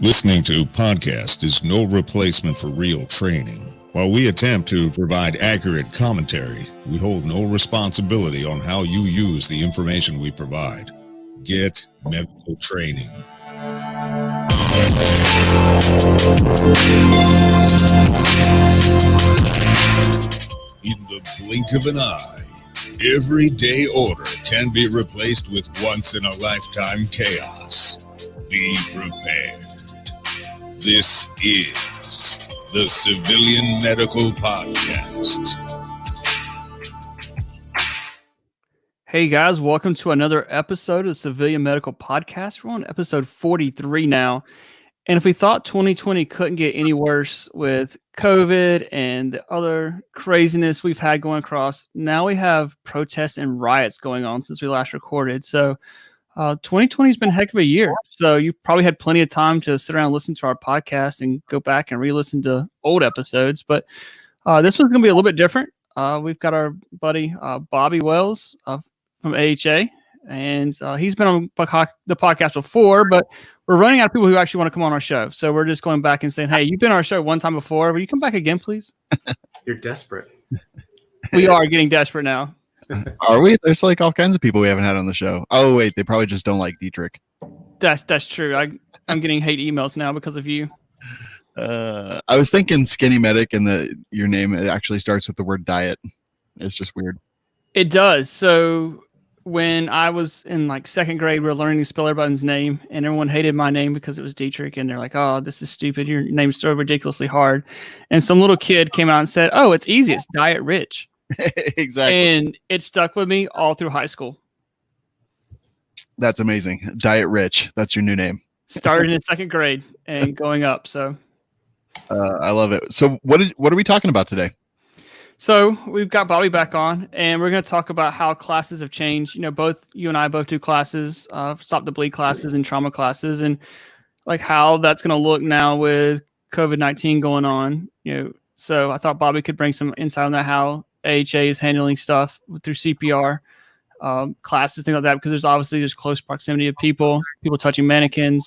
Listening to podcast is no replacement for real training. While we attempt to provide accurate commentary, we hold no responsibility on how you use the information we provide. Get medical training. In the blink of an eye, everyday order can be replaced with once-in-a-lifetime chaos. Be prepared. This is the Civilian Medical Podcast. Hey guys, welcome to another episode of the Civilian Medical Podcast. We're on episode 43 now. And if we thought 2020 couldn't get any worse with COVID and the other craziness we've had going across, now we have protests and riots going on since we last recorded. So 2020 has been a heck of a year. So you probably had plenty of time to sit around and listen to our podcast and go back and re-listen to old episodes. But this one's going to be a little bit different. We've got our buddy Bobby Wells from AHA, and he's been on the podcast before, but we're running out of people who actually want to come on our show. So we're just going back and saying, hey, you've been on our show one time before. Will you come back again, please? You're desperate. We are getting desperate now. Are we? There's like all kinds of people we haven't had on the show. Oh, wait, they probably just don't like Dietrich. That's true. I'm getting hate emails now because of you. I was thinking Skinny Medic, and your name actually starts with the word diet. It's just weird. It does. So when I was in like second grade, we were learning to spell everybody's name, and everyone hated my name because it was Dietrich, and they're like, "Oh, this is stupid. Your name's so ridiculously hard." And some little kid came out and said, "Oh, it's easy. It's Diet Rich." Exactly. And it stuck with me all through high school. That's amazing. Diet Rich. That's your new name. Started in second grade and going up. So I love it. So what are we talking about today? So we've got Bobby back on, and we're going to talk about how classes have changed. You know, both you and I both do classes, stop the bleed classes and trauma classes, and like how that's going to look now with COVID-19 going on. You know, so I thought Bobby could bring some insight on that, how AHA is handling stuff through CPR classes, things like that, because there's obviously just close proximity of people touching mannequins,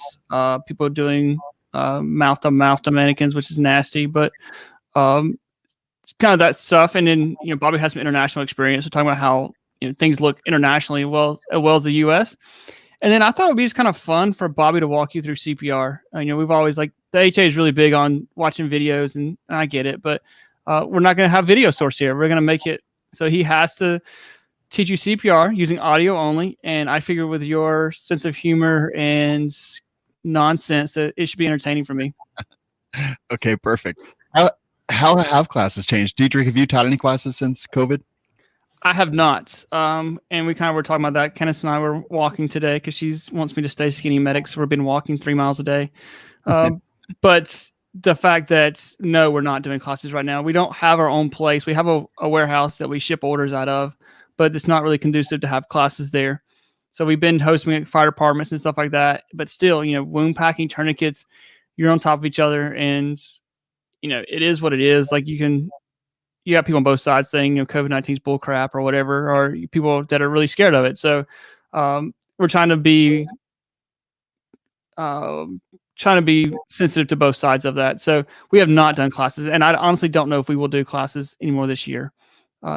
people doing mouth to mannequins, which is nasty, but it's kind of that stuff. And then, you know, Bobby has some international experience. We're talking about how, you know, things look internationally as well as the U.S. And then I thought it would be just kind of fun for Bobby to walk you through CPR. You know, we've always the AHA is really big on watching videos, and I get it, but we're not going to have video source here. We're going to make it so he has to teach you CPR using audio only. And I figure with your sense of humor and nonsense that it should be entertaining for me. Okay, perfect. How have classes changed? Dietrich, have you taught any classes since COVID? I have not. And we kind of were talking about that. Kenneth and I were walking today because she wants me to stay skinny medic. So we've been walking 3 miles a day. But the fact that, no, we're not doing classes right now. We don't have our own place. We have a warehouse that we ship orders out of, but it's not really conducive to have classes there. So we've been hosting at fire departments and stuff like that. But still, you know, wound packing, tourniquets, you're on top of each other. And, you know, it is what it is. Like you have people on both sides saying, you know, COVID-19 is bull crap or whatever, or people that are really scared of it. So we're trying to be sensitive to both sides of that. So we have not done classes, and I honestly don't know if we will do classes anymore this year,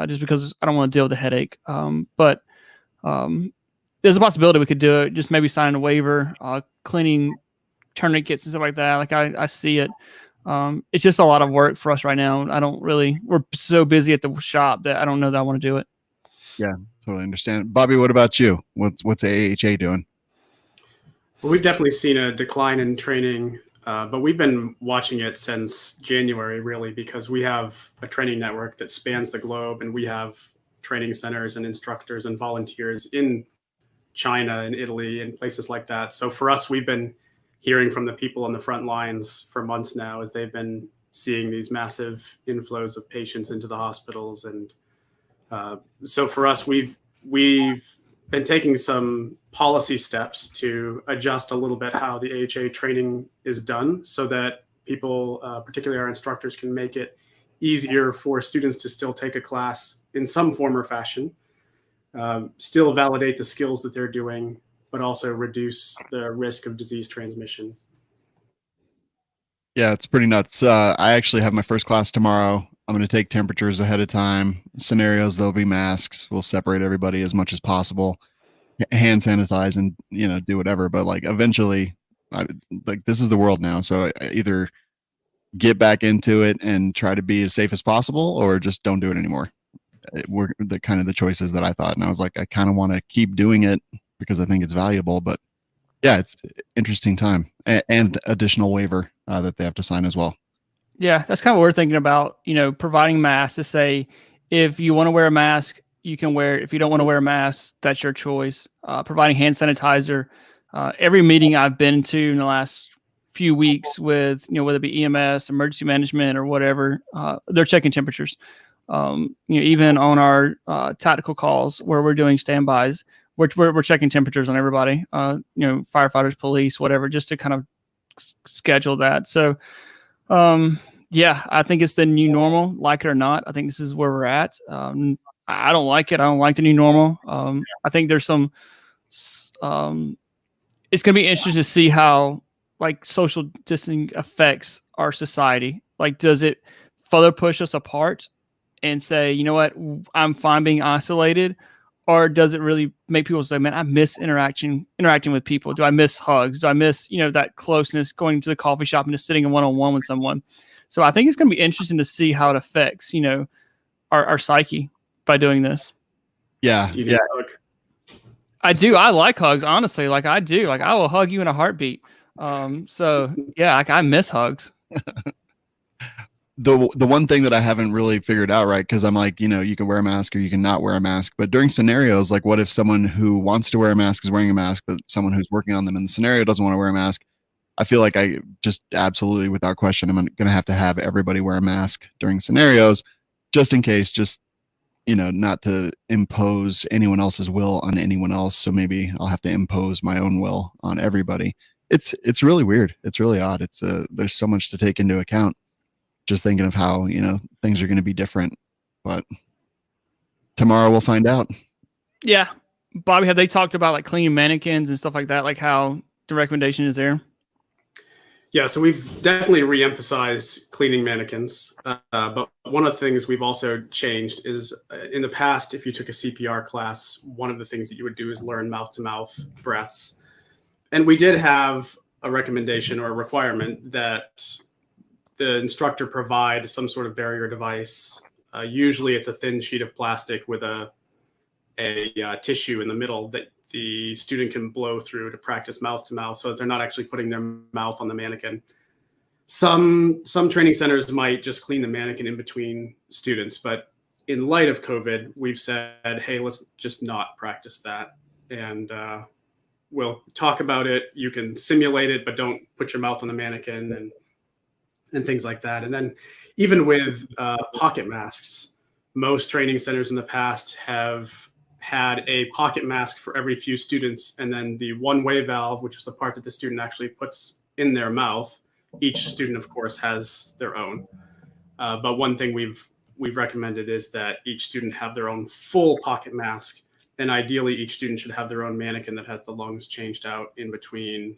just because I don't want to deal with the headache. But there's a possibility we could do it, just maybe signing a waiver, cleaning tourniquets and stuff like that. Like I see it. It's just a lot of work for us right now. We're so busy at the shop that I don't know that I want to do it. Yeah, totally understand. Bobby, what about you? What's AHA doing? Well, we've definitely seen a decline in training, but we've been watching it since January, really, because we have a training network that spans the globe, and we have training centers and instructors and volunteers in China and Italy and places like that. So for us, we've been hearing from the people on the front lines for months now as they've been seeing these massive inflows of patients into the hospitals. And so for us, we've been taking some policy steps to adjust a little bit how the AHA training is done so that people, particularly our instructors, can make it easier for students to still take a class in some form or fashion, still validate the skills that they're doing, but also reduce the risk of disease transmission. Yeah, it's pretty nuts. I actually have my first class tomorrow. I'm going to take temperatures ahead of time. Scenarios, there'll be masks. We'll separate everybody as much as possible. Hand sanitize and do whatever. But like eventually, like this is the world now. So I either get back into it and try to be as safe as possible, or just don't do it anymore. Were the kind of the choices that I thought, and I was like, I kind of want to keep doing it because I think it's valuable. But yeah, it's interesting time and additional waiver that they have to sign as well. Yeah, that's kind of what we're thinking about, providing masks to say, if you want to wear a mask, you can wear it. If you don't want to wear a mask, that's your choice. Providing hand sanitizer. Every meeting I've been to in the last few weeks with, whether it be EMS, emergency management, or whatever, they're checking temperatures. Even on our tactical calls where we're doing standbys, we're checking temperatures on everybody, firefighters, police, whatever, just to kind of schedule that. So, yeah, I think it's the new normal, like it or not. I think this is where we're at. I don't like it. I don't like the new normal. I think there's some, it's going to be interesting to see how like social distancing affects our society. Like, does it further push us apart and say, you know what, I'm fine being isolated? Or does it really make people say, man, I miss interacting with people? Do I miss hugs? Do I miss, that closeness, going to the coffee shop and just sitting in one-on-one with someone? So I think it's going to be interesting to see how it affects, our psyche by doing this. Yeah. Do you need a hug? I do. I like hugs, honestly. Like I do. Like I will hug you in a heartbeat. So yeah, like I miss hugs. The one thing that I haven't really figured out, right? Because I'm like, you can wear a mask or you can not wear a mask. But during scenarios, like what if someone who wants to wear a mask is wearing a mask, but someone who's working on them in the scenario doesn't want to wear a mask? I feel like I just absolutely, without question, I'm going to have everybody wear a mask during scenarios, just in case, just, not to impose anyone else's will on anyone else. So maybe I'll have to impose my own will on everybody. It's really weird. It's really odd. There's so much to take into account. Just thinking of how, things are going to be different, but tomorrow we'll find out. Yeah. Bobby, have they talked about like cleaning mannequins and stuff like that? Like how the recommendation is there? Yeah, so we've definitely re-emphasized cleaning mannequins. But one of the things we've also changed is in the past, if you took a CPR class, one of the things that you would do is learn mouth-to-mouth breaths. And we did have a recommendation or a requirement that the instructor provide some sort of barrier device. Usually it's a thin sheet of plastic with a tissue in the middle that the student can blow through to practice mouth to mouth so that they're not actually putting their mouth on the mannequin. Some training centers might just clean the mannequin in between students, but in light of COVID, we've said, hey, let's just not practice that. And we'll talk about it. You can simulate it, but don't put your mouth on the mannequin and things like that. And then even with pocket masks, most training centers in the past have had a pocket mask for every few students, and then the one-way valve, which is the part that the student actually puts in their mouth. Each student, of course, has their own. But one thing we've recommended is that each student have their own full pocket mask, and ideally each student should have their own mannequin that has the lungs changed out in between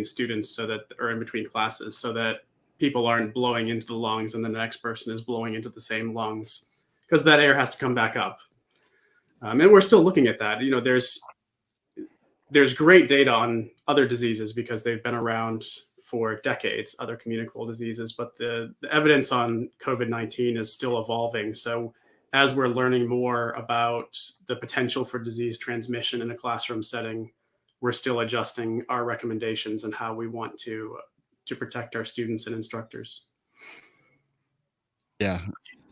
students, or in between classes, so that people aren't blowing into the lungs and then the next person is blowing into the same lungs, because that air has to come back up. And we're still looking at that. There's great data on other diseases because they've been around for decades, other communicable diseases, but the evidence on COVID-19 is still evolving. So as we're learning more about the potential for disease transmission in a classroom setting, we're still adjusting our recommendations and how we want to protect our students and instructors. Yeah.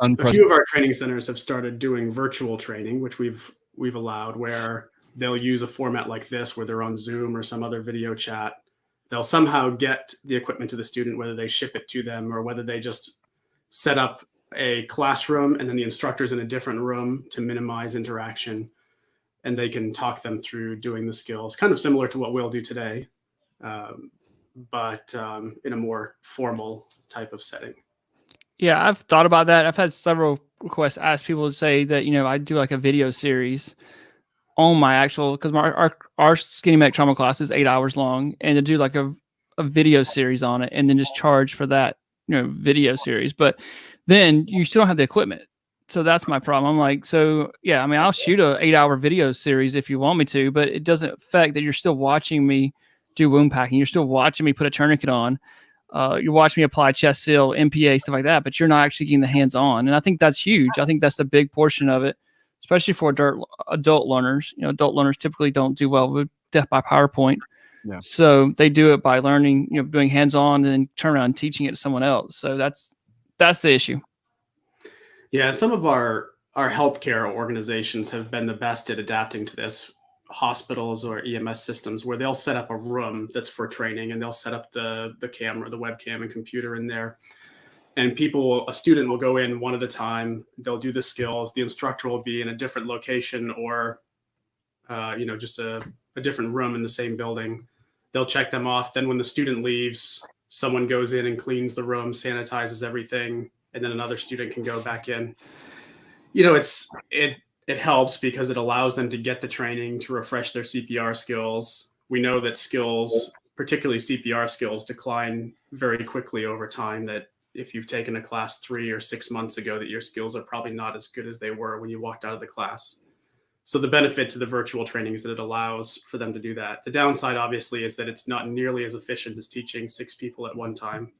A few of our training centers have started doing virtual training, which we've allowed, where they'll use a format like this, where they're on Zoom or some other video chat. They'll somehow get the equipment to the student, whether they ship it to them or whether they just set up a classroom and then the instructor's in a different room to minimize interaction, and they can talk them through doing the skills, kind of similar to what we'll do today, but in a more formal type of setting. Yeah, I've thought about that. I've had several requests ask people to say that, I do like a video series on my actual, because our Skinny Medic trauma class is 8 hours long, and to do like a a video series on it and then just charge for that, video series. But then you still don't have the equipment. So that's my problem. I'm like, so yeah, I mean, I'll shoot a 8-hour video series if you want me to, but it doesn't affect that you're still watching me do wound packing. You're still watching me put a tourniquet on. You're watching me apply chest seal, MPA, stuff like that, but you're not actually getting the hands-on. And I think that's huge. I think that's the big portion of it, especially for adult learners. Adult learners typically don't do well with death by PowerPoint. Yeah. So they do it by learning, doing hands-on and then turn around and teaching it to someone else. So that's the issue. Yeah, some of our healthcare organizations have been the best at adapting to this. Hospitals or EMS systems where they'll set up a room that's for training, and they'll set up the camera, the webcam and computer in there. And a student will go in one at a time. They'll do the skills. The instructor will be in a different location or, just a different room in the same building. They'll check them off. Then when the student leaves, someone goes in and cleans the room, sanitizes everything, and then another student can go back in. It helps because it allows them to get the training to refresh their CPR skills. We know that skills, particularly CPR skills, decline very quickly over time, that if you've taken a class 3 or 6 months ago, that your skills are probably not as good as they were when you walked out of the class. So the benefit to the virtual training is that it allows for them to do that. The downside, obviously, is that it's not nearly as efficient as teaching 6 people at one time.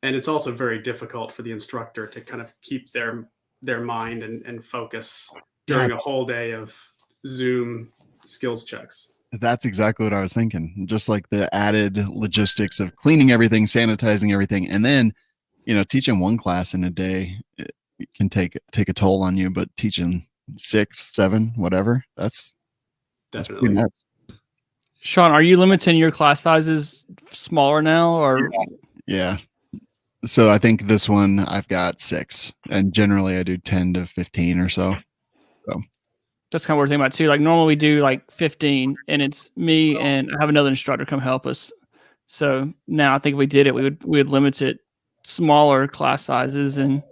And it's also very difficult for the instructor to kind of keep their mind and focus during a whole day of Zoom skills checks. That's exactly what I was thinking. Just like the added logistics of cleaning everything, sanitizing everything, and then, teaching one class in a day, it can take a toll on you, but teaching 6, 7, whatever, that's Definitely. pretty nuts. Sean, are you limiting your class sizes smaller now, or? Yeah. So I think this one I've got 6, and generally I do 10 to 15 or so. So that's kind of what we're thinking about too. Like normally we do like 15, and it's me and I have another instructor come help us. So now I think if we did it, we would limit it smaller class sizes and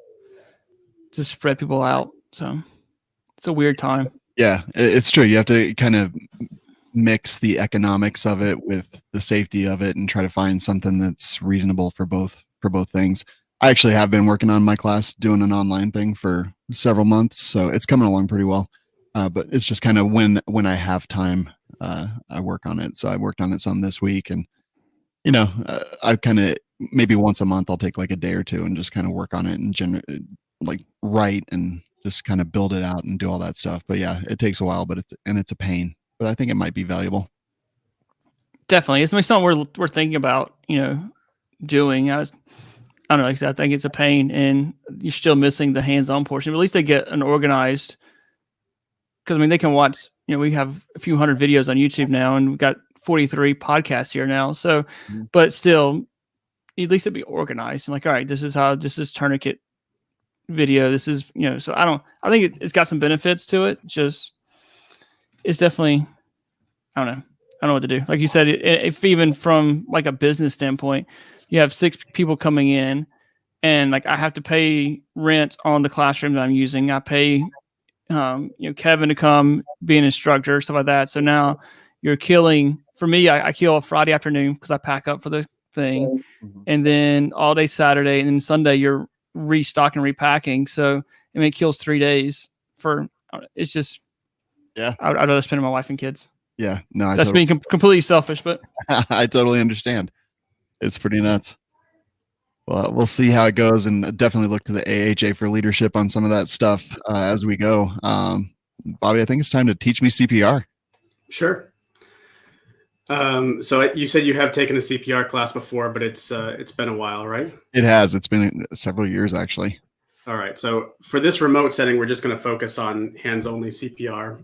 just spread people out. So it's a weird time. Yeah, it's true. You have to kind of mix the economics of it with the safety of it and try to find something that's reasonable for both things. I actually have been working on my class, doing an online thing for several months, so it's coming along pretty well. But it's just kind of when I have time, I work on it. So I worked on it some this week, and I kind of maybe once a month I'll take like a day or two and just kind of work on it and write and just kind of build it out and do all that stuff. But yeah, it takes a while, but it's a pain. But I think it might be valuable. Definitely, it's something we're thinking about, doing. I don't know. I think it's a pain, and you're still missing the hands-on portion. But at least they get an organized. Because they can watch. We have a few hundred videos on YouTube now, and we've got 43 podcasts here now. So, but still, at least it'd be organized and like, all right, this is tourniquet video. This is So I think it's got some benefits to it. Just it's definitely. I don't know what to do. Like you said, if even from like a business standpoint, you have 6 people coming in, and like I have to pay rent on the classroom that I'm using. I pay, Kevin to come be an instructor, stuff like that. So now you're killing. For me, I kill a Friday afternoon because I pack up for the thing, and then all day Saturday, and then Sunday you're restocking, repacking. So it kills 3 days for. It's just. Yeah, I'd rather spend it with my wife and kids. Yeah, no, that's being completely selfish, but I totally understand. It's pretty nuts. Well, we'll see how it goes, and definitely look to the AHA for leadership on some of that stuff as we go. Bobby, I think it's time to teach me CPR. Sure. So you said you have taken a CPR class before, but it's been a while, right? It has. It's been several years, actually. All right. So for this remote setting, we're just going to focus on Hands Only CPR.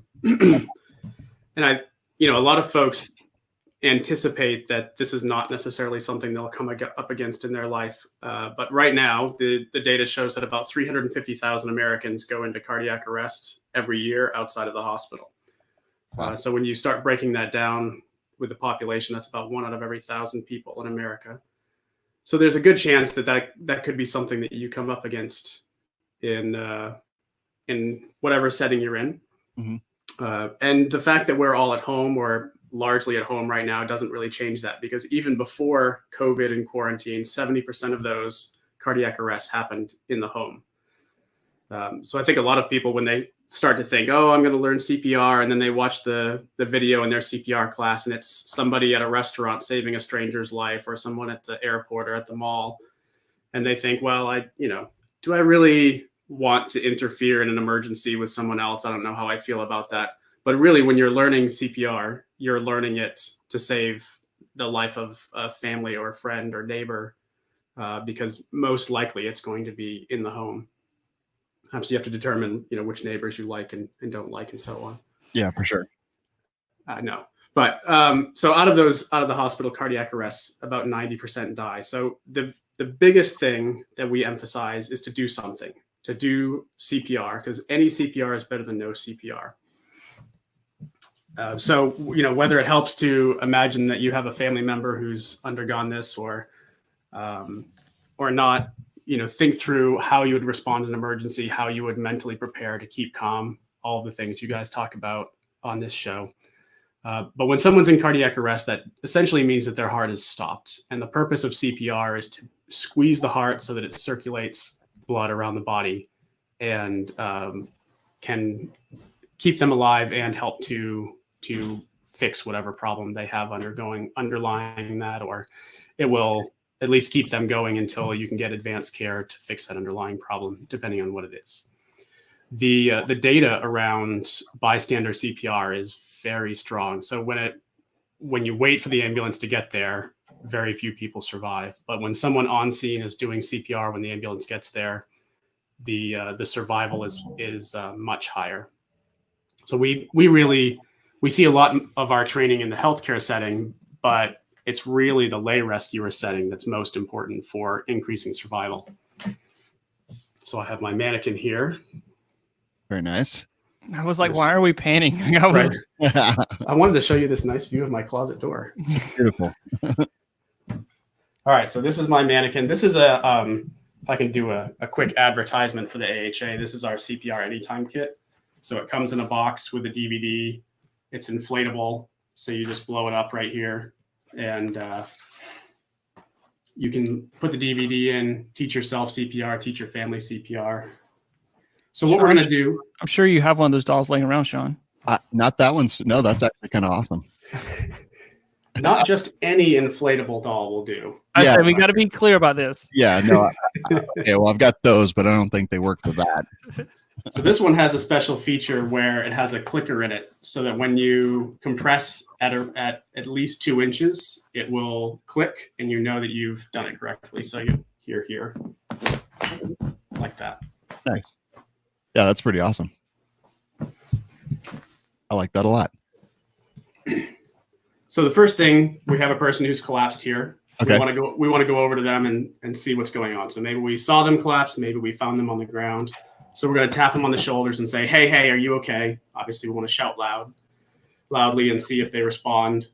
And a lot of folks anticipate that this is not necessarily something they'll come up against in their life. But right now, the data shows that about 350,000 Americans go into cardiac arrest every year outside of the hospital. Wow. So when you start breaking that down with the population, that's about 1 out of every 1,000 people in America. So there's a good chance that could be something that you come up against in whatever setting you're in. Mm-hmm. And the fact that we're all at home or largely at home right now doesn't really change that, because even before COVID and quarantine, 70% of those cardiac arrests happened in the home. So I think a lot of people, when they start to think, oh, I'm going to learn CPR, and then they watch the video in their CPR class, and it's somebody at a restaurant saving a stranger's life, or someone at the airport or at the mall, and they think, well, do I really want to interfere in an emergency with someone else? I don't know how I feel about that. But really, when you're learning CPR, you're learning it to save the life of a family or a friend or neighbor, because most likely it's going to be in the home. So you have to determine, which neighbors you like and don't like, and so on. Yeah, for sure. No, but so out of the hospital cardiac arrests, about 90% die. So the biggest thing that we emphasize is to do something, to do CPR, because any CPR is better than no CPR. So whether it helps to imagine that you have a family member who's undergone this or not. Think through how you would respond in an emergency, how you would mentally prepare to keep calm, all of the things you guys talk about on this show. But when someone's in cardiac arrest, that essentially means that their heart is stopped. And the purpose of CPR is to squeeze the heart so that it circulates blood around the body and can keep them alive and help to fix whatever problem they have underlying that, or it will at least keep them going until you can get advanced care to fix that underlying problem, depending on what it is. The data around bystander CPR is very strong. So when you wait for the ambulance to get there, very few people survive. But when someone on scene is doing CPR when the ambulance gets there, the survival is much higher. So we see a lot of our training in the healthcare setting, but it's really the lay rescuer setting that's most important for increasing survival. So I have my mannequin here. Very nice. I was like, why are we panning? Right. I wanted to show you this nice view of my closet door. Beautiful. All right, so this is my mannequin. This is if I can do a quick advertisement for the AHA, this is our CPR Anytime kit. So it comes in a box with a DVD. It's inflatable, so you just blow it up right here. And you can put the DVD in, teach yourself CPR, teach your family CPR. So what we're going to do... I'm sure you have one of those dolls laying around, Sean. Not that one. No, that's actually kind of awesome. Not just any inflatable doll will do. I said we got to be clear about this. Yeah, no. Okay, well, I've got those, but I don't think they work for that. So this one has a special feature where it has a clicker in it, so that when you compress at least 2 inches, it will click, and you know that you've done it correctly. So you hear here, like that. Nice. Yeah, that's pretty awesome. I like that a lot. So the first thing, we have a person who's collapsed here. Okay. We want to go over to them and see what's going on. So maybe we saw them collapse, maybe we found them on the ground. So we're going to tap them on the shoulders and say, hey, are you okay? Obviously, we want to shout loudly and see if they respond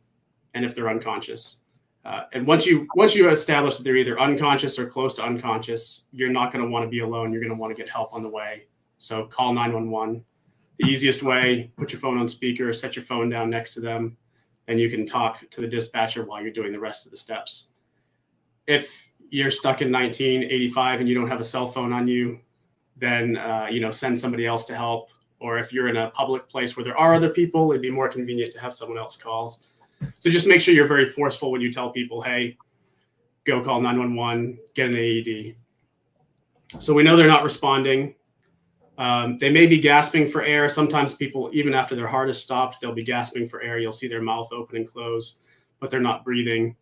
and if they're unconscious. And once you establish that they're either unconscious or close to unconscious, you're not going to want to be alone. You're going to want to get help on the way. So call 911. The easiest way, put your phone on speaker, set your phone down next to them, and you can talk to the dispatcher while you're doing the rest of the steps. If you're stuck in 1985 and you don't have a cell phone on you, then send somebody else to help. Or if you're in a public place where there are other people, it'd be more convenient to have someone else call. So just make sure you're very forceful when you tell people, hey, go call 911, get an AED. So we know they're not responding. They may be gasping for air. Sometimes people, even after their heart is stopped, they'll be gasping for air. You'll see their mouth open and close, but they're not breathing.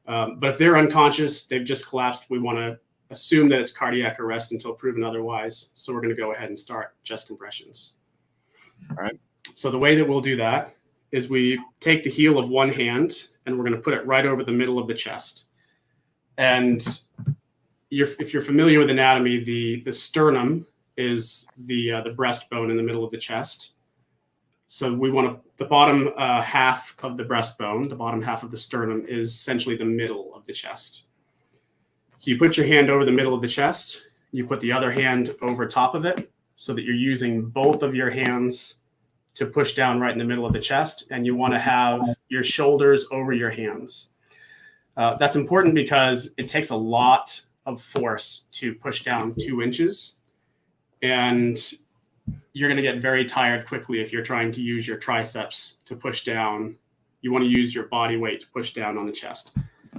But if they're unconscious, they've just collapsed, we want to assume that it's cardiac arrest until proven otherwise. So we're going to go ahead and start chest compressions. All right. So the way that we'll do that is we take the heel of one hand and we're going to put it right over the middle of the chest. And if you're familiar with anatomy, the sternum is the breastbone in the middle of the chest. So we want the bottom half of the breastbone, the bottom half of the sternum is essentially the middle of the chest. So you put your hand over the middle of the chest, you put the other hand over top of it so that you're using both of your hands to push down right in the middle of the chest, and you want to have your shoulders over your hands. That's important because it takes a lot of force to push down 2 inches, and you're going to get very tired quickly if you're trying to use your triceps to push down. You want to use your body weight to push down on the chest.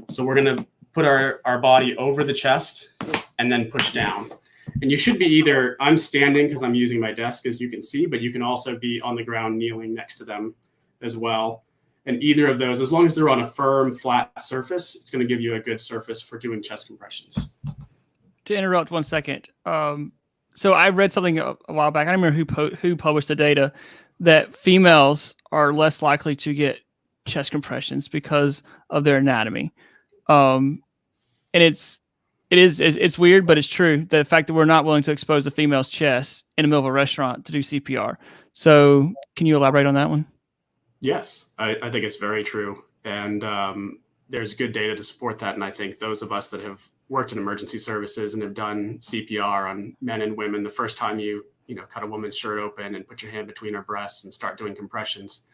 So we're going to put our body over the chest and then push down. And you should be either, I'm standing because I'm using my desk, as you can see, but you can also be on the ground kneeling next to them as well. And either of those, as long as they're on a firm, flat surface, it's going to give you a good surface for doing chest compressions. To interrupt 1 second. So I read something a while back. I don't remember who published the data that females are less likely to get chest compressions because of their anatomy. And it's weird, but it's true. The fact that we're not willing to expose a female's chest in the middle of a restaurant to do CPR. So can you elaborate on that one? Yes, I think it's very true. And there's good data to support that. And I think those of us that have worked in emergency services and have done CPR on men and women, the first time you cut a woman's shirt open and put your hand between her breasts and start doing compressions,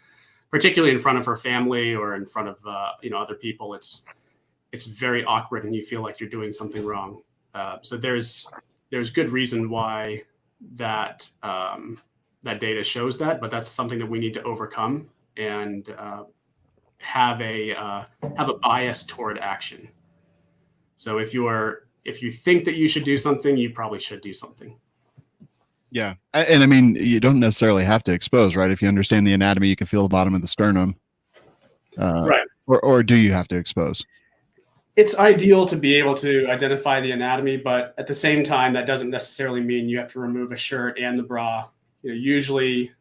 particularly in front of her family or in front of other people, it's very awkward and you feel like you're doing something wrong. So there's good reason why that data shows that, but that's something that we need to overcome and have a bias toward action. So if you think that you should do something, you probably should do something. Yeah. And I mean, you don't necessarily have to expose, right? If you understand the anatomy, you can feel the bottom of the sternum. Right. Or do you have to expose? It's ideal to be able to identify the anatomy, but at the same time, that doesn't necessarily mean you have to remove a shirt and the bra. Usually,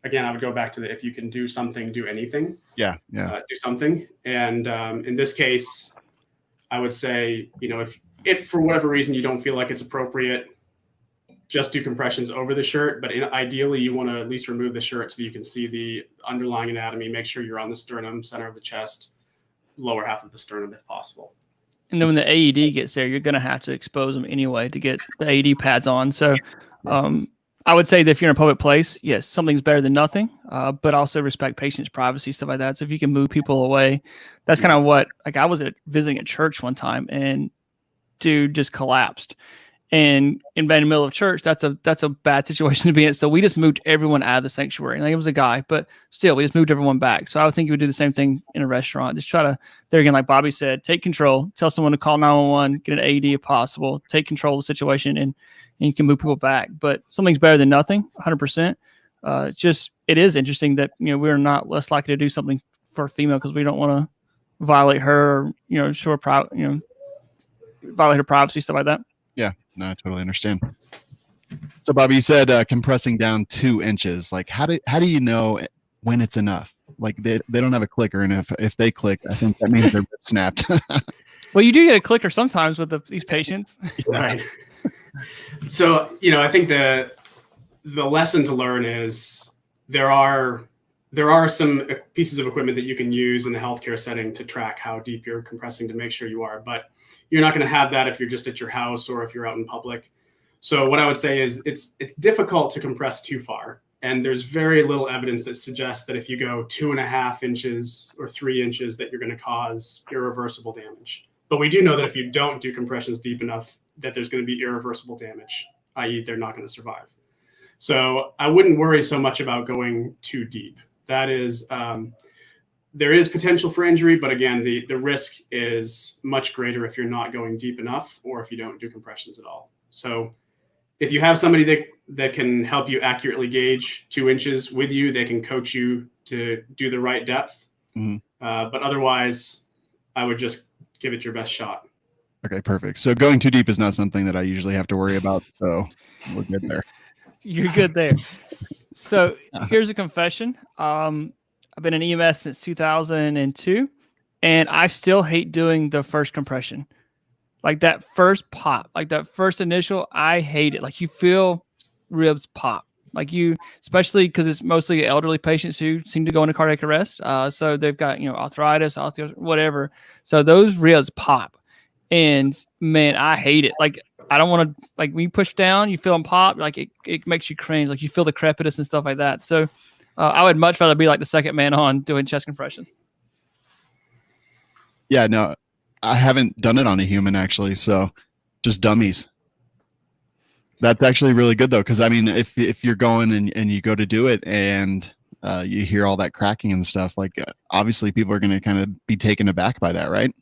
again, I would go back to if you can do something, do anything. Yeah. Do something. And in this case, I would say, if for whatever reason you don't feel like it's appropriate, just do compressions over the shirt. But ideally, you want to at least remove the shirt so you can see the underlying anatomy. Make sure you're on the sternum, center of the chest, lower half of the sternum if possible. And then when the AED gets there, you're going to have to expose them anyway to get the AED pads on. So I would say that if you're in a public place, yes, something's better than nothing, but also respect patients' privacy, stuff like that. So if you can move people away, that's kind of what, like I was visiting at church one time and dude just collapsed. And in the middle of church, that's a bad situation to be in. So we just moved everyone out of the sanctuary. Like it was a guy, but still, we just moved everyone back. So I would think you would do the same thing in a restaurant. Just try to, there again, like Bobby said, take control. Tell someone to call 911, get an AED if possible. Take control of the situation, and you can move people back. But something's better than nothing, 100%. It is interesting that we're not less likely to do something for a female because we don't want to violate her, or violate her privacy, stuff like that. Yeah, no, I totally understand. So, Bobby, you said compressing down 2 inches. Like, how do you know when it's enough? Like, they don't have a clicker, and if they click, I think that means they're snapped. Well, you do get a clicker sometimes with these patients. Right. So, I think the lesson to learn is there are some pieces of equipment that you can use in the healthcare setting to track how deep you're compressing to make sure you are, but you're not going to have that if you're just at your house or if you're out in public. So what I would say is it's difficult to compress too far. And there's very little evidence that suggests that if you go 2.5 inches or 3 inches that you're going to cause irreversible damage. But we do know that if you don't do compressions deep enough, that there's going to be irreversible damage, i.e. they're not going to survive. So I wouldn't worry so much about going too deep. That is, there is potential for injury, but again, the risk is much greater if you're not going deep enough or if you don't do compressions at all. So if you have somebody that can help you accurately gauge 2 inches with you, they can coach you to do the right depth. Mm-hmm. But otherwise, I would just give it your best shot. Okay, perfect. So going too deep is not something that I usually have to worry about. So we're good there. You're good there. So here's a confession. I've been in EMS since 2002, and I still hate doing the first compression. Like that first pop, like that first initial, I hate it. Like you feel ribs pop. Like especially because it's mostly elderly patients who seem to go into cardiac arrest. So they've got, arthritis, whatever. So those ribs pop. And man, I hate it. Like I don't want to, like, when you push down, you feel them pop, like it makes you cringe, like you feel the crepitus and stuff like that. So I would much rather be like the second man on doing chest compressions. Yeah, no, I haven't done it on a human actually. So just dummies. That's actually really good though. Cause I mean, if you're going and you go to do it and you hear all that cracking and stuff, like obviously people are going to kind of be taken aback by that, right?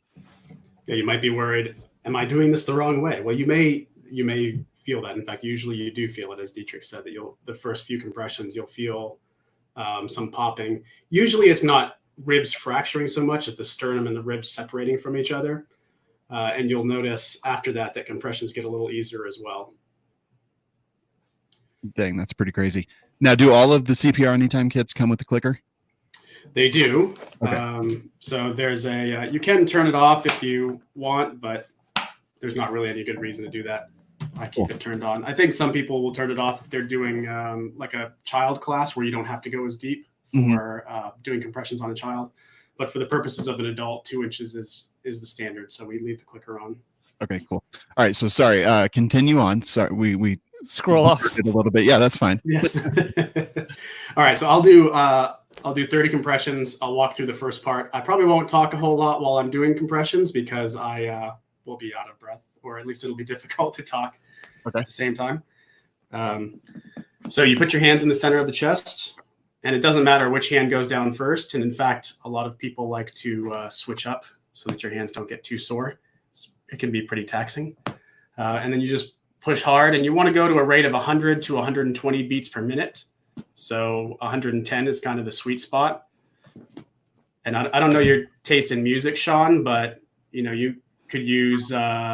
Yeah, you might be worried, am I doing this the wrong way? Well, you may feel that. In fact, usually you do feel it, as Dietrich said, that the first few compressions, you'll feel some popping. Usually it's not ribs fracturing so much as the sternum and the ribs separating from each other. And you'll notice after that compressions get a little easier as well. Dang, that's pretty crazy. Now, do all of the CPR Anytime kits come with the clicker? They do. Okay. So there's you can turn it off if you want, but there's not really any good reason to do that. I keep it turned on. I think some people will turn it off if they're doing like a child class where you don't have to go as deep for doing compressions on a child. But for the purposes of an adult, 2 inches is the standard. So we leave the clicker on. Okay, cool. All right. So sorry, continue on. Sorry, we scroll off it a little bit. Yeah, that's fine. Yes. All right. So I'll do 30 compressions. I'll walk through the first part. I probably won't talk a whole lot while I'm doing compressions because I will be out of breath, or at least it'll be difficult to talk at the same time. So you put your hands in the center of the chest, and it doesn't matter which hand goes down first. And in fact, a lot of people like to switch up so that your hands don't get too sore. It can be pretty taxing. And then you just push hard, and you want to go to a rate of 100 to 120 beats per minute. So 110 is kind of the sweet spot. And I don't know your taste in music, Sean, but you could use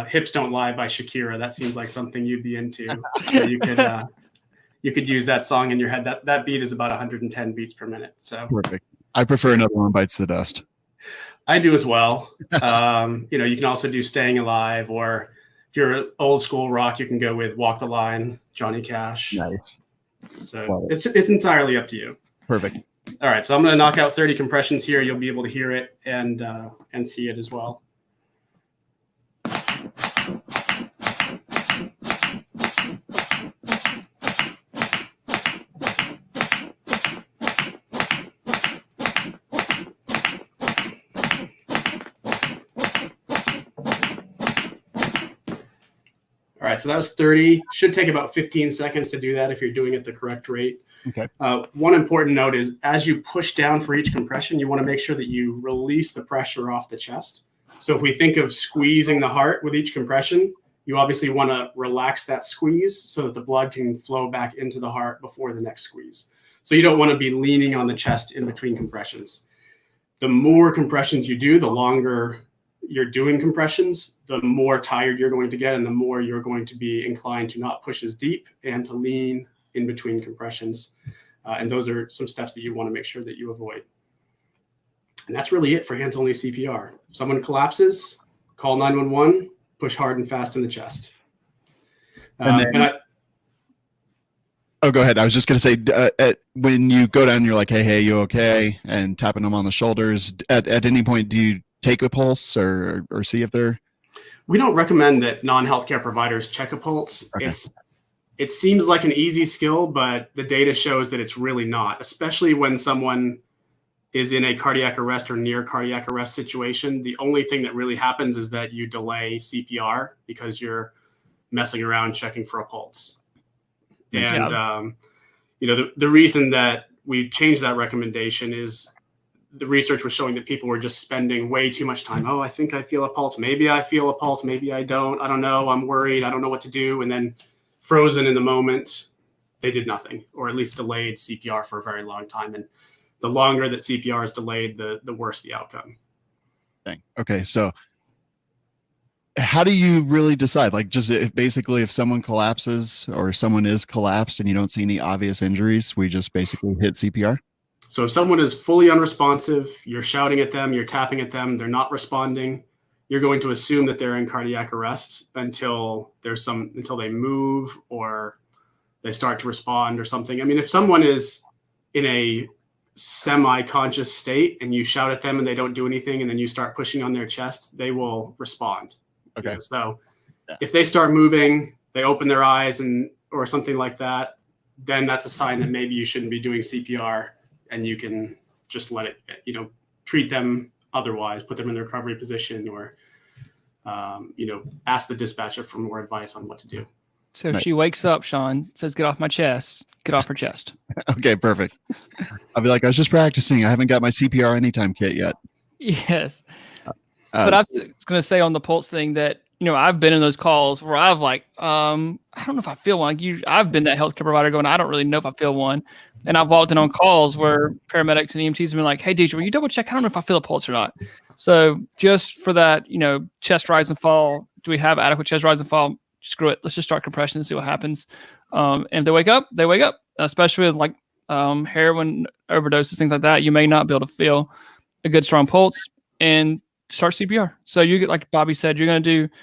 Hips Don't Lie by Shakira. That seems like something you'd be into. So you could use that song in your head. That beat is about 110 beats per minute. So perfect. I prefer Another One Bites the Dust. I do as well. You can also do Staying Alive, or if you're old school rock, you can go with Walk the Line, Johnny Cash. Nice. So it's entirely up to you. Perfect. All right. So I'm going to knock out 30 compressions here. You'll be able to hear it and see it as well. All right, so that was 30. Should take about 15 seconds to do that if you're doing it the correct rate. Okay. One important note is as you push down for each compression, you want to make sure that you release the pressure off the chest. So if we think of squeezing the heart with each compression, you obviously want to relax that squeeze so that the blood can flow back into the heart before the next squeeze. So you don't want to be leaning on the chest in between compressions. The more compressions you do, the longer you're doing compressions, the more tired you're going to get, and the more you're going to be inclined to not push as deep and to lean in between compressions. And those are some steps that you want to make sure that you avoid. And that's really it for Hands Only CPR. If someone collapses, call 911, push hard and fast in the chest. Oh, go ahead. I was just going to say, when you go down, you're like, hey, you okay? And tapping them on the shoulders. At any point, do you take a pulse or see if they're... We don't recommend that non-healthcare providers check a pulse. Okay. It seems like an easy skill, but the data shows that it's really not, especially when someone is in a cardiac arrest or near cardiac arrest situation. The only thing that really happens is that you delay CPR because you're messing around checking for a pulse. And, the reason that we changed that recommendation is the research was showing that people were just spending way too much time. Oh, I think I feel a pulse. Maybe I feel a pulse. Maybe I don't. I don't know. I'm worried. I don't know what to do. And then frozen in the moment, they did nothing, or at least delayed CPR for a very long time. And the longer that CPR is delayed, the worse the outcome. Dang. Okay. So how do you really decide? Like, just if someone collapses or someone is collapsed and you don't see any obvious injuries, we just basically hit CPR? So if someone is fully unresponsive, you're shouting at them, you're tapping at them, they're not responding, you're going to assume that they're in cardiac arrest until they move or they start to respond or something. I mean, if someone is in a semi-conscious state and you shout at them and they don't do anything and then you start pushing on their chest, they will respond. Okay. So If they start moving, they open their eyes or something like that, then that's a sign that maybe you shouldn't be doing CPR, and you can just let it, treat them otherwise, put them in the recovery position, or, ask the dispatcher for more advice on what to do. So if she wakes up, Sean says, "Get off my chest," get off her chest. Okay, perfect. I'll be like, I was just practicing. I haven't got my CPR anytime kit yet. Yes. But I was going to say on the pulse thing that, I've been in those calls where I've I don't know if I feel one. I've been that healthcare provider going, I don't really know if I feel one. And I've walked in on calls where paramedics and EMTs have been like, "Hey, teacher, will you double check? I don't know if I feel a pulse or not." So just for that, chest rise and fall, do we have adequate chest rise and fall? Screw it. Let's just start compression and see what happens. And if they wake up, they wake up, especially with heroin overdoses, things like that. You may not be able to feel a good strong pulse and start CPR. So you get, like Bobby said, you're going to do,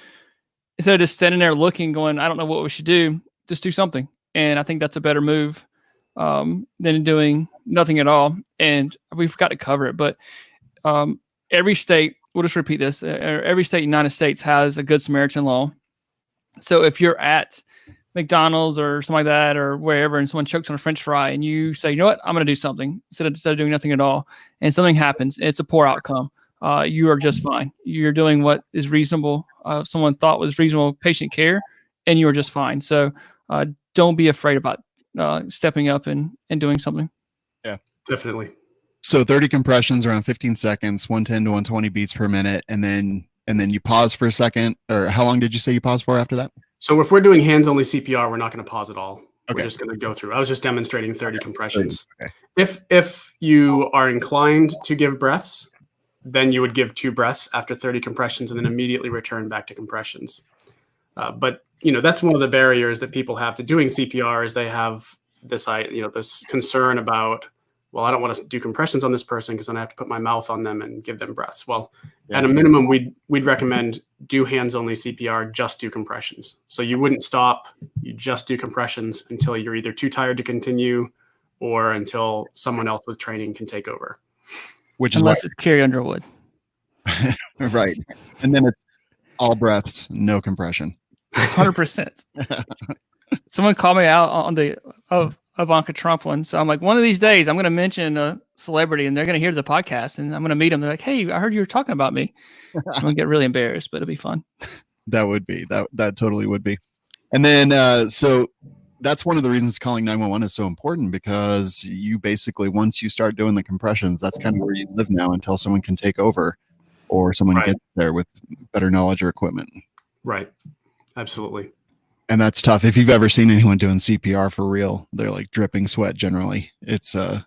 instead of just standing there looking, going, "I don't know what we should do," just do something. And I think that's a better move than doing nothing at all. And we forgot to cover it, but every state, we'll just repeat this, every state in the United States has a Good Samaritan law. So if you're at McDonald's or something like that, or wherever, and someone chokes on a French fry, and you say, "You know what, I'm going to do something," instead of doing nothing at all, and something happens, it's a poor outcome. You are just fine. You're doing what is reasonable. Someone thought was reasonable patient care, and you are just fine. So don't be afraid about stepping up and doing something. Yeah, definitely. So 30 compressions around 15 seconds, 110 to 120 beats per minute, and then you pause for a second. Or how long did you say you pause for after that? So if we're doing hands only CPR, we're not going to pause at all. Okay. We're just going to go through. I was just demonstrating 30 compressions. Okay. If you are inclined to give breaths, then you would give 2 breaths after 30 compressions and then immediately return back to compressions. But that's one of the barriers that people have to doing CPR, is they have this concern about, well, I don't want to do compressions on this person because then I have to put my mouth on them and give them breaths. Well, at a minimum, we'd recommend do hands only CPR, just do compressions. So you wouldn't stop, you just do compressions until you're either too tired to continue or until someone else with training can take over. Unless it's Carrie Underwood. Right. And then it's all breaths, no compression. 100%. Someone called me out on the Ivanka Trump one. So I'm like, one of these days I'm going to mention a celebrity and they're going to hear the podcast and I'm going to meet them. They're like, "Hey, I heard you were talking about me." I'm going to get really embarrassed, but it'll be fun. That would be, that totally would be. And then, so that's one of the reasons calling 911 is so important, because you basically, once you start doing the compressions, that's kind of where you live now until someone can take over or someone gets there with better knowledge or equipment. Right. Absolutely. And that's tough. If you've ever seen anyone doing CPR for real, they're like dripping sweat generally. It's a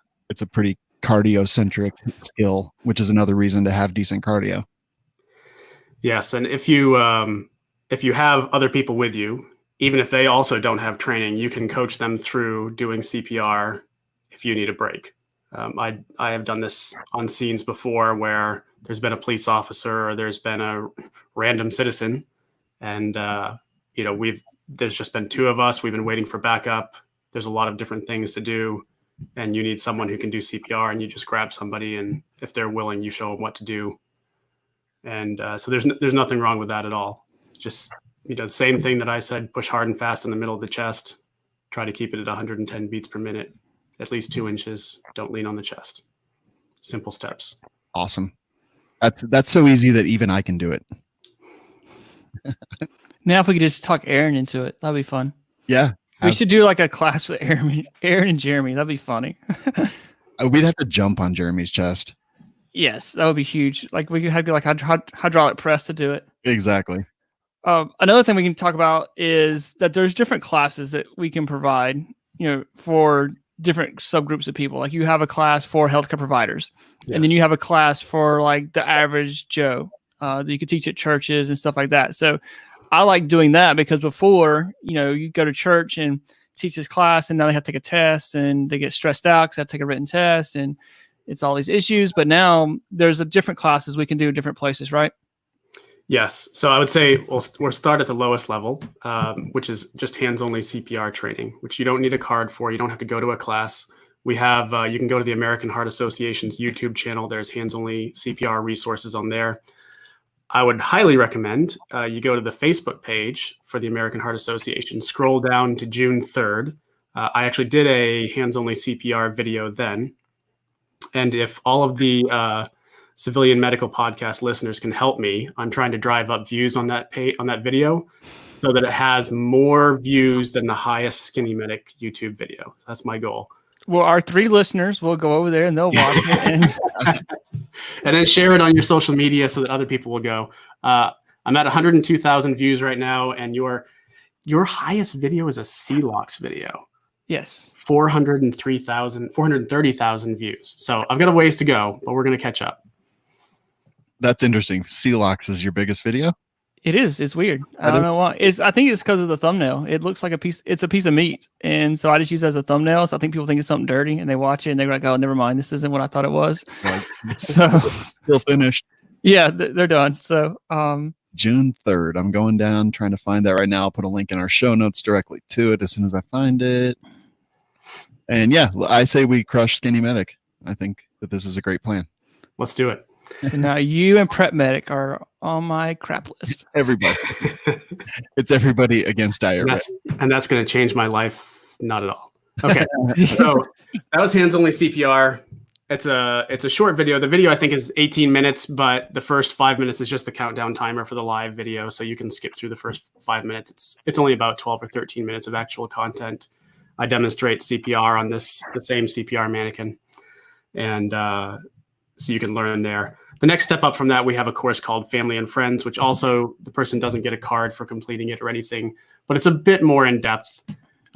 pretty cardio-centric skill, which is another reason to have decent cardio. Yes. And if you have other people with you, even if they also don't have training, you can coach them through doing CPR if you need a break. I have done this on scenes before where there's been a police officer or there's been a random citizen, and there's just been 2 of us. We've been waiting for backup. There's a lot of different things to do, and you need someone who can do CPR, and you just grab somebody, and if they're willing, you show them what to do. And so there's nothing wrong with that at all. Just the same thing that I said: push hard and fast in the middle of the chest. Try to keep it at 110 beats per minute, at least 2 inches. Don't lean on the chest. Simple steps. Awesome. That's so easy that even I can do it. Now, if we could just talk Aaron into it, that'd be fun. Yeah. We should do like a class with Aaron and Jeremy. That'd be funny. We'd have to jump on Jeremy's chest. Yes, that would be huge. Like we could have like hydraulic press to do it. Exactly. Another thing we can talk about is that there's different classes that we can provide, for different subgroups of people. Like you have a class for healthcare providers, and then you have a class for like the average Joe that you could teach at churches and stuff like that. So I like doing that because before, you go to church and teach this class and now they have to take a test and they get stressed out because they have to take a written test and it's all these issues. But now there's different classes we can do in different places, right? Yes. So I would say we'll start at the lowest level, which is just hands-only CPR training, which you don't need a card for. You don't have to go to a class. We have, you can go to the American Heart Association's YouTube channel. There's hands-only CPR resources on there. I would highly recommend you go to the Facebook page for the American Heart Association, scroll down to June 3rd. I actually did a Hands Only CPR video then. And if all of the civilian medical podcast listeners can help me, I'm trying to drive up views on that video so that it has more views than the highest Skinny Medic YouTube video. So that's my goal. Well, our 3 listeners will go over there and they'll watch it and then share it on your social media so that other people will go. I'm at 102,000 views right now, and your highest video is a CLOX video. Yes. 430,000 views. So I've got a ways to go, but we're going to catch up. That's interesting. CLOX is your biggest video? It is. It's weird. I don't know why. I think it's because of the thumbnail. It looks like it's a piece of meat. And so I just use it as a thumbnail. So I think people think it's something dirty and they watch it and they're like, oh, never mind. This isn't what I thought it was. Like, so still finished. Yeah, they're done. So June 3rd. I'm going down, trying to find that right now. I'll put a link in our show notes directly to it as soon as I find it. And yeah, I say we crush Skinny Medic. I think that this is a great plan. Let's do it. So now you and Prep Medic are on my crap list. Everybody. It's everybody against diarrhea. And that's going to change my life. Not at all. Okay. So that was Hands Only CPR. It's a short video. The video I think is 18 minutes, but the first 5 minutes is just the countdown timer for the live video. So you can skip through the first 5 minutes. It's only about 12 or 13 minutes of actual content. I demonstrate CPR on the same CPR mannequin. And so you can learn there. The next step up from that, we have a course called Family and Friends, which also the person doesn't get a card for completing it or anything, but it's a bit more in depth.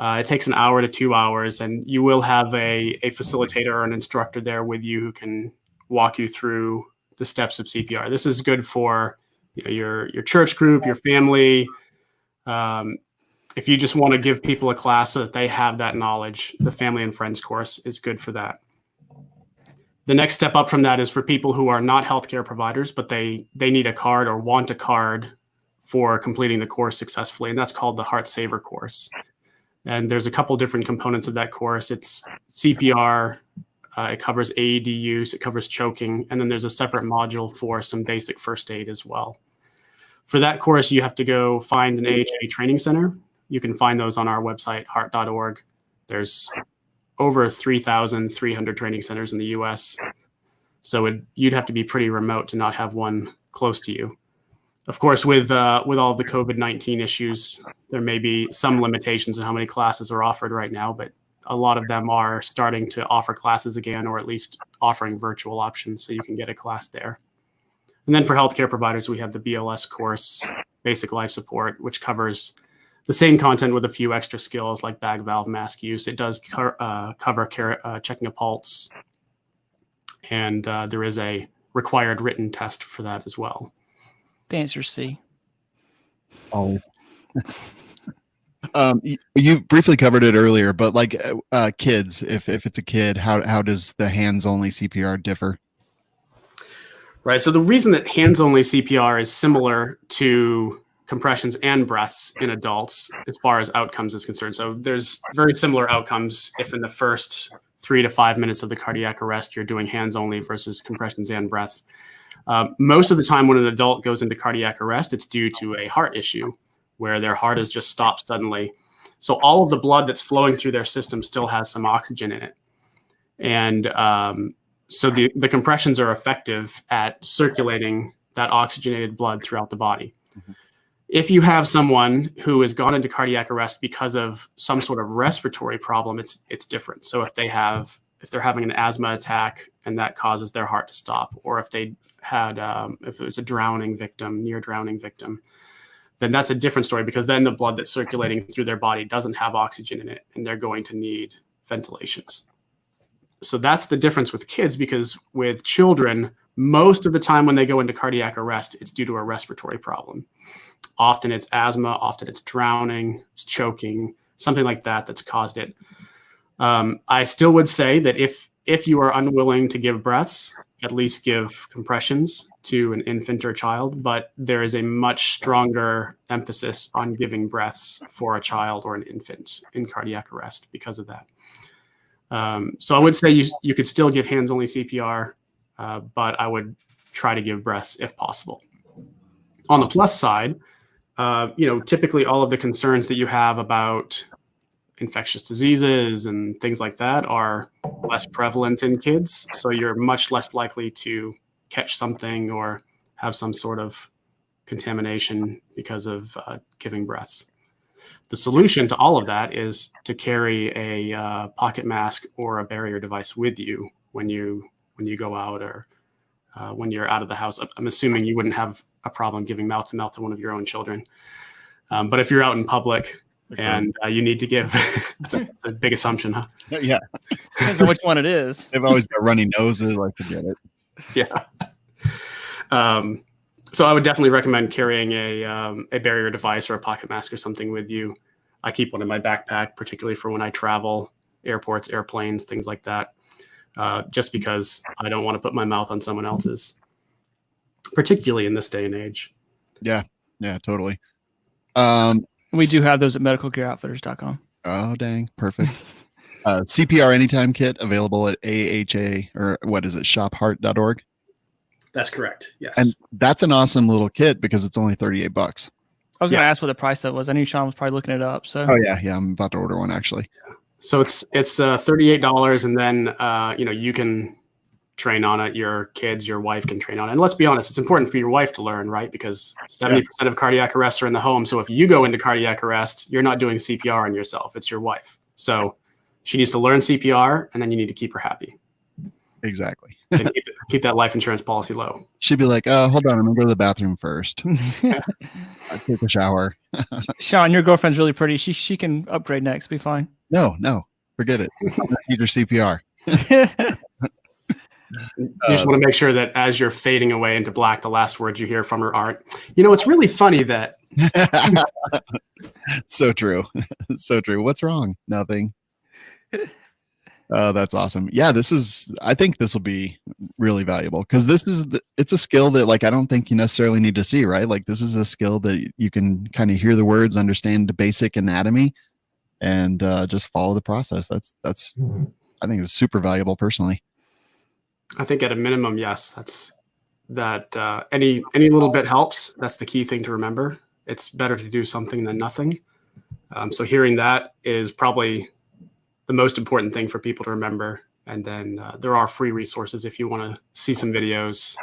It takes an hour to 2 hours, and you will have a facilitator or an instructor there with you who can walk you through the steps of CPR. This is good for your church group, your family. If you just want to give people a class so that they have that knowledge, the Family and Friends course is good for that. The next step up from that is for people who are not healthcare providers, but they need a card or want a card for completing the course successfully, and that's called the Heart Saver course. And there's a couple different components of that course. It's CPR, it covers AED use, it covers choking, and then there's a separate module for some basic first aid as well. For that course, you have to go find an AHA training center. You can find those on our website, heart.org. There's over 3,300 training centers in the US. So you'd have to be pretty remote to not have one close to you. Of course, with all of the COVID-19 issues, there may be some limitations in how many classes are offered right now, but a lot of them are starting to offer classes again, or at least offering virtual options so you can get a class there. And then for healthcare providers, we have the BLS course, Basic Life Support, which covers the same content with a few extra skills like bag valve mask use. It does cover checking a pulse, and there is a required written test for that as well. The answer is C. Always. You briefly covered it earlier, but like kids, if it's a kid, how does the Hands Only CPR differ? Right. So the reason that Hands Only CPR is similar to compressions and breaths in adults as far as outcomes is concerned. So there's very similar outcomes if in the first 3 to 5 minutes of the cardiac arrest, you're doing hands only versus compressions and breaths. Most of the time when an adult goes into cardiac arrest, it's due to a heart issue where their heart has just stopped suddenly. So all of the blood that's flowing through their system still has some oxygen in it. And so the compressions are effective at circulating that oxygenated blood throughout the body. Mm-hmm. If you have someone who has gone into cardiac arrest because of some sort of respiratory problem, it's different. So if they're having an asthma attack and that causes their heart to stop, or if they had if it was a drowning victim, near drowning victim, then that's a different story, because then the blood that's circulating through their body doesn't have oxygen in it and they're going to need ventilations. So that's the difference with kids, because with children, most of the time when they go into cardiac arrest, it's due to a respiratory problem. Often it's asthma, often it's drowning, it's choking, something like that that's caused it. I still would say that if you are unwilling to give breaths, at least give compressions to an infant or child, but there is a much stronger emphasis on giving breaths for a child or an infant in cardiac arrest because of that. So I would say you could still give hands-only CPR, but I would try to give breaths if possible. On the plus side, typically all of the concerns that you have about infectious diseases and things like that are less prevalent in kids. So you're much less likely to catch something or have some sort of contamination because of giving breaths. The solution to all of that is to carry a pocket mask or a barrier device with you when you go out or when you're out of the house. I'm assuming you wouldn't have a problem giving mouth to mouth to one of your own children. But if you're out in public and you need to give, it's a big assumption, huh? Yeah. Depends on which one it is. They've always got runny noses. Like, forget it. Yeah. So I would definitely recommend carrying a barrier device or a pocket mask or something with you. I keep one in my backpack, particularly for when I travel, airports, airplanes, things like that, just because I don't want to put my mouth on someone else's, particularly in this day and age. Yeah, totally. We do have those at medicalgearoutfitters.com. Oh, dang. Perfect. CPR Anytime Kit available at AHA, or what is it, shopheart.org? That's correct. Yes. And that's an awesome little kit because it's only $38. I was going to ask what the price of was. I knew Sean was probably looking it up. So. Oh yeah. I'm about to order one actually. So it's $38, and then you can train on it. Your kids, your wife can train on it. And let's be honest, it's important for your wife to learn, right? Because 70% of cardiac arrests are in the home. So if you go into cardiac arrest, you're not doing CPR on yourself. It's your wife. So she needs to learn CPR, and then you need to keep her happy. Exactly. And keep that life insurance policy low. She'd be like, hold on, I'm gonna go to the bathroom first. I take a shower. Sean, your girlfriend's really pretty. She can upgrade next. Be fine. No, forget it. I'm gonna teach her CPR. You just want to make sure that as you're fading away into black, the last words you hear from her aren't, it's really funny that. So true. So true. What's wrong? Nothing. Oh, that's awesome. Yeah, I think this will be really valuable because it's a skill that like I don't think you necessarily need to see, right? Like this is a skill that you can kind of hear the words, understand the basic anatomy, and just follow the process. That's I think it's super valuable personally. I think at a minimum, yes, any little bit helps. That's the key thing to remember. It's better to do something than nothing. So hearing that is probably the most important thing for people to remember. And then there are free resources if you want to see some videos.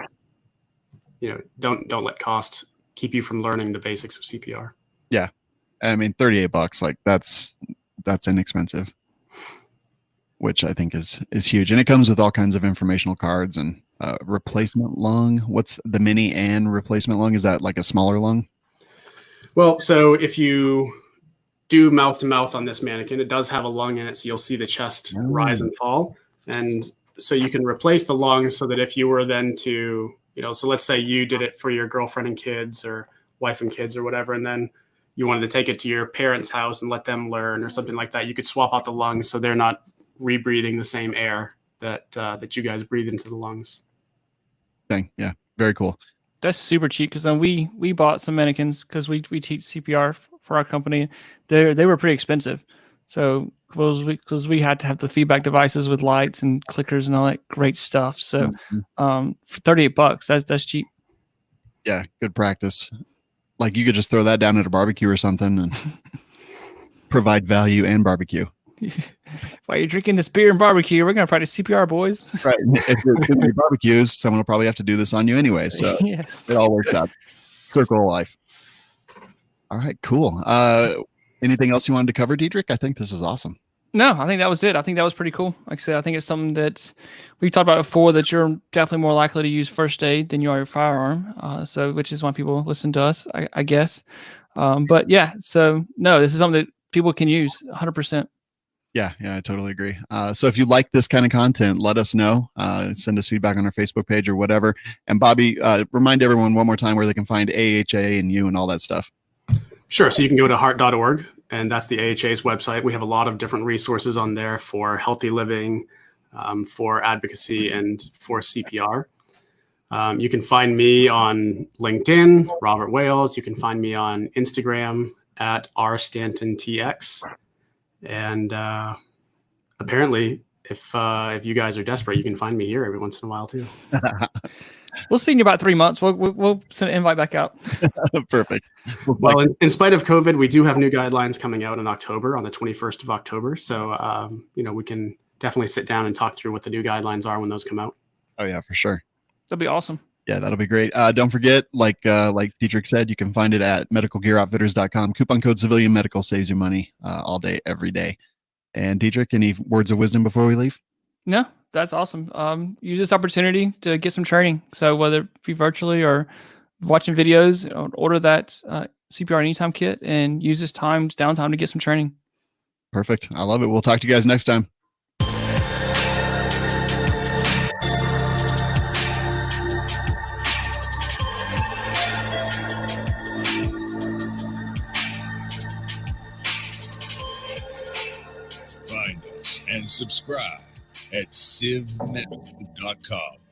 Don't let cost keep you from learning the basics of CPR. Yeah, I mean, $38, like that's inexpensive, which I think is huge. And it comes with all kinds of informational cards and replacement lung. What's the mini and replacement lung? Is that like a smaller lung? Well, so if you do mouth to mouth on this mannequin, it does have a lung in it. So you'll see the chest rise and fall. And so you can replace the lung so that if you were then to, so let's say you did it for your girlfriend and kids or wife and kids or whatever, and then you wanted to take it to your parents' house and let them learn or something like that, you could swap out the lungs so they're not rebreathing the same air that you guys breathe into the lungs. Dang, yeah, very cool. That's super cheap because we bought some mannequins because we teach CPR for our company. They were pretty expensive, so because we had to have the feedback devices with lights and clickers and all that great stuff. So for $38, that's cheap. Yeah, good practice. Like you could just throw that down at a barbecue or something and provide value and barbecue. While you're drinking this beer and barbecue, we're gonna practice CPR, boys. Right. If you're doing barbecues, someone will probably have to do this on you anyway. So yes. It all works out. Circle of life. All right, cool. Anything else you wanted to cover, Diedrich? I think this is awesome. No, I think that was it. I think that was pretty cool. Like I said, I think it's something that we've talked about before, that you're definitely more likely to use first aid than you are your firearm. Which is why people listen to us, I guess. But yeah, so no, this is something that people can use 100%. Yeah, I totally agree. So if you like this kind of content, let us know. Send us feedback on our Facebook page or whatever. And Bobby, remind everyone one more time where they can find AHA and you and all that stuff. Sure. So you can go to heart.org, and that's the AHA's website. We have a lot of different resources on there for healthy living, for advocacy, and for CPR. You can find me on LinkedIn, Robert Wales. You can find me on Instagram at rstantontx. And apparently, if you guys are desperate, you can find me here every once in a while too. We'll see you in about 3 months. We'll send an invite back out. Perfect. Well, in spite of COVID, we do have new guidelines coming out in October, on the 21st of October. So, we can definitely sit down and talk through what the new guidelines are when those come out. Oh yeah, for sure. That'll be awesome. Yeah, that'll be great. Don't forget, like Dietrich said, you can find it at medicalgearoutfitters.com. Coupon code civilian medical saves you money all day, every day. And Dietrich, any words of wisdom before we leave? No, that's awesome. Use this opportunity to get some training. So whether it be virtually or watching videos, order that CPR Anytime kit and use this downtime to get some training. Perfect. I love it. We'll talk to you guys next time. Find us and subscribe at civmedical.com.